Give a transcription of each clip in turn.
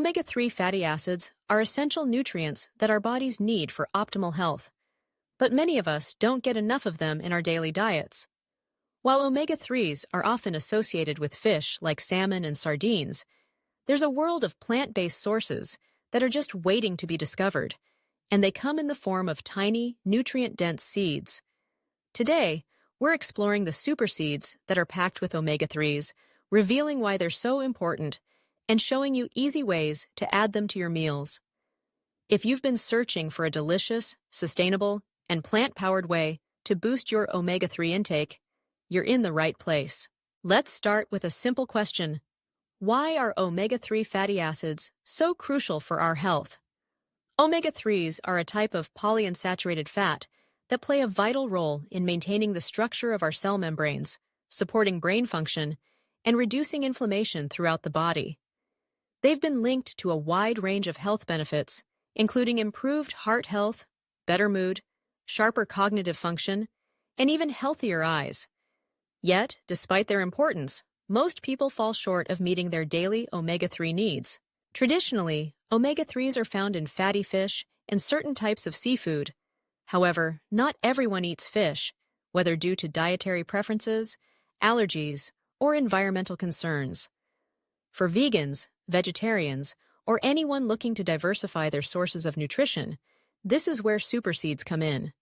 Omega-3 fatty acids are essential nutrients that our bodies need for optimal health, but many of us don't get enough of them in our daily diets. While omega-3s are often associated with fish like salmon and sardines, there's a world of plant-based sources that are just waiting to be discovered, and they come in the form of tiny, nutrient-dense seeds. Today, we're exploring the super seeds that are packed with omega-3s, revealing why they're so important, and showing you easy ways to add them to your meals. If you've been searching for a delicious, sustainable, and plant-powered way to boost your omega-3 intake, you're in the right place. Let's start with a simple question. Why are omega-3 fatty acids so crucial for our health? Omega-3s are a type of polyunsaturated fat that play a vital role in maintaining the structure of our cell membranes, supporting brain function, and reducing inflammation throughout the body. They've been linked to a wide range of health benefits, including improved heart health, better mood, sharper cognitive function, and even healthier eyes. Yet, despite their importance, most people fall short of meeting their daily omega-3 needs. Traditionally, omega-3s are found in fatty fish and certain types of seafood. However, not everyone eats fish, whether due to dietary preferences, allergies, or environmental concerns. For vegans, vegetarians, or anyone looking to diversify their sources of nutrition, this is where super seeds come in.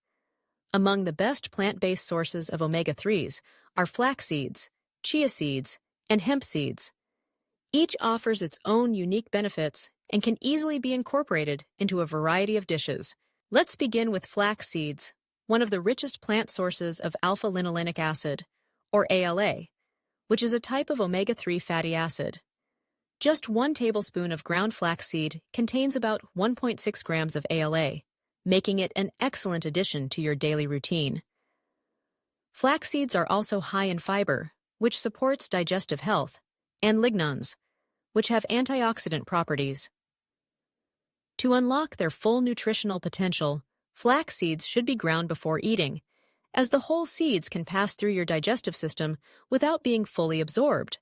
Among the best plant-based sources of omega-3s are flax seeds, chia seeds, and hemp seeds. Each offers its own unique benefits and can easily be incorporated into a variety of dishes. Let's begin with flax seeds, one of the richest plant sources of alpha-linolenic acid, or ALA, which is a type of omega-3 fatty acid. Just 1 tablespoon of ground flaxseed contains about 1.6 grams of ALA, making it an excellent addition to your daily routine. Flax seeds are also high in fiber, which supports digestive health, and lignans, which have antioxidant properties. To unlock their full nutritional potential, flax seeds should be ground before eating, as the whole seeds can pass through your digestive system without being fully absorbed.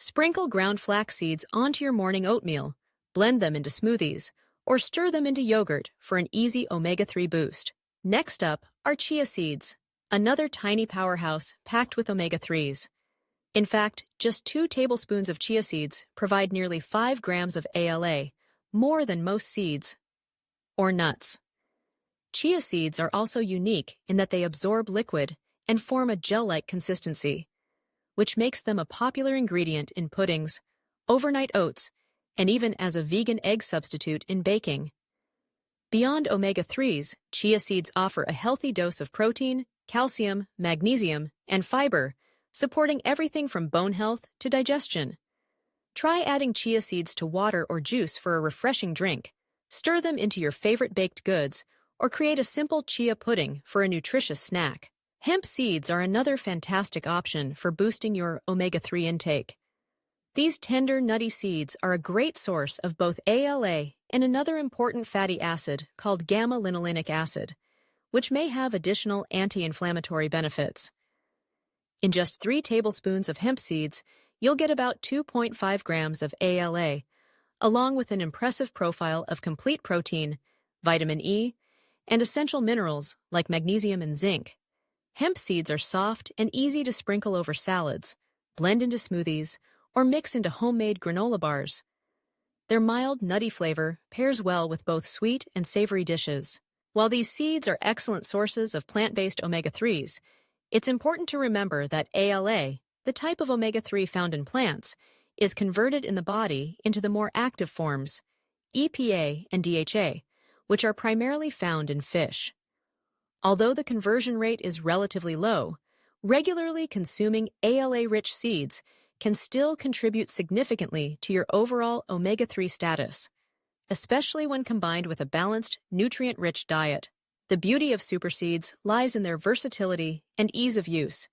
Sprinkle ground flax seeds onto your morning oatmeal, blend them into smoothies, or stir them into yogurt for an easy omega-3 boost. Next up are chia seeds, another tiny powerhouse packed with omega-3s. In fact, just 2 tablespoons of chia seeds provide nearly 5 grams of ALA, more than most seeds or nuts. Chia seeds are also unique in that they absorb liquid and form a gel-like consistency, which makes them a popular ingredient in puddings, overnight oats, and even as a vegan egg substitute in baking. Beyond omega-3s, chia seeds offer a healthy dose of protein, calcium, magnesium, and fiber, supporting everything from bone health to digestion. Try adding chia seeds to water or juice for a refreshing drink, stir them into your favorite baked goods, or create a simple chia pudding for a nutritious snack. Hemp seeds are another fantastic option for boosting your omega-3 intake. These tender, nutty seeds are a great source of both ALA and another important fatty acid called gamma-linolenic acid, which may have additional anti-inflammatory benefits. In just 3 tablespoons of hemp seeds, you'll get about 2.5 grams of ALA, along with an impressive profile of complete protein, vitamin E, and essential minerals like magnesium and zinc. Hemp seeds are soft and easy to sprinkle over salads, blend into smoothies, or mix into homemade granola bars. Their mild, nutty flavor pairs well with both sweet and savory dishes. While these seeds are excellent sources of plant-based omega-3s, it's important to remember that ALA, the type of omega-3 found in plants, is converted in the body into the more active forms, EPA and DHA, which are primarily found in fish. Although the conversion rate is relatively low, regularly consuming ALA-rich seeds can still contribute significantly to your overall omega-3 status, especially when combined with a balanced, nutrient-rich diet. The beauty of super seeds lies in their versatility and ease of use.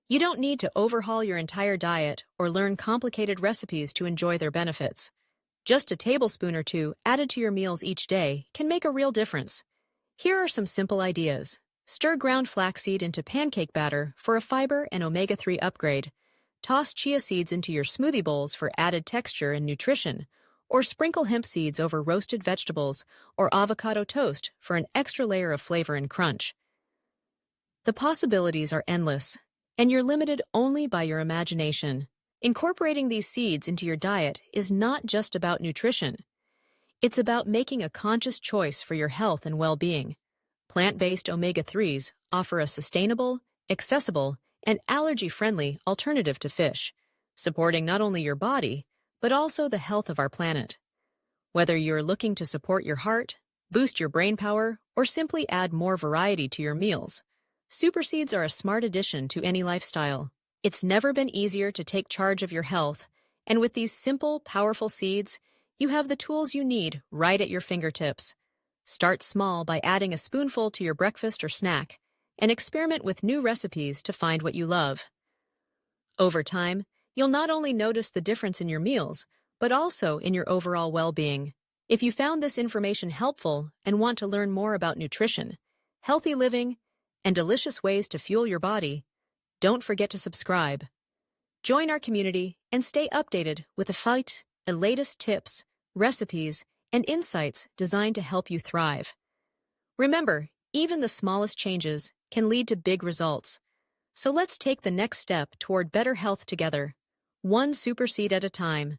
You don't need to overhaul your entire diet or learn complicated recipes to enjoy their benefits. Just a tablespoon or 2 added to your meals each day can make a real difference. Here are some simple ideas. Stir ground flaxseed into pancake batter for a fiber and omega-3 upgrade. Toss chia seeds into your smoothie bowls for added texture and nutrition. or sprinkle hemp seeds over roasted vegetables or avocado toast for an extra layer of flavor and crunch. The possibilities are endless, and you're limited only by your imagination. Incorporating these seeds into your diet is not just about nutrition. It's about making a conscious choice for your health and well-being. Plant-based omega-3s offer a sustainable, accessible, and allergy-friendly alternative to fish, supporting not only your body, but also the health of our planet. Whether you're looking to support your heart, boost your brain power, or simply add more variety to your meals, super seeds are a smart addition to any lifestyle. It's never been easier to take charge of your health, and with these simple, powerful seeds, you have the tools you need right at your fingertips. Start small by adding a spoonful to your breakfast or snack, and experiment with new recipes to find what you love. Over time, you'll not only notice the difference in your meals, but also in your overall well-being. If you found this information helpful and want to learn more about nutrition, healthy living, and delicious ways to fuel your body, don't forget to subscribe. Join our community and stay updated with the latest tips, recipes, and insights designed to help you thrive. Remember, even the smallest changes can lead to big results. So let's take the next step toward better health together, one super seed at a time.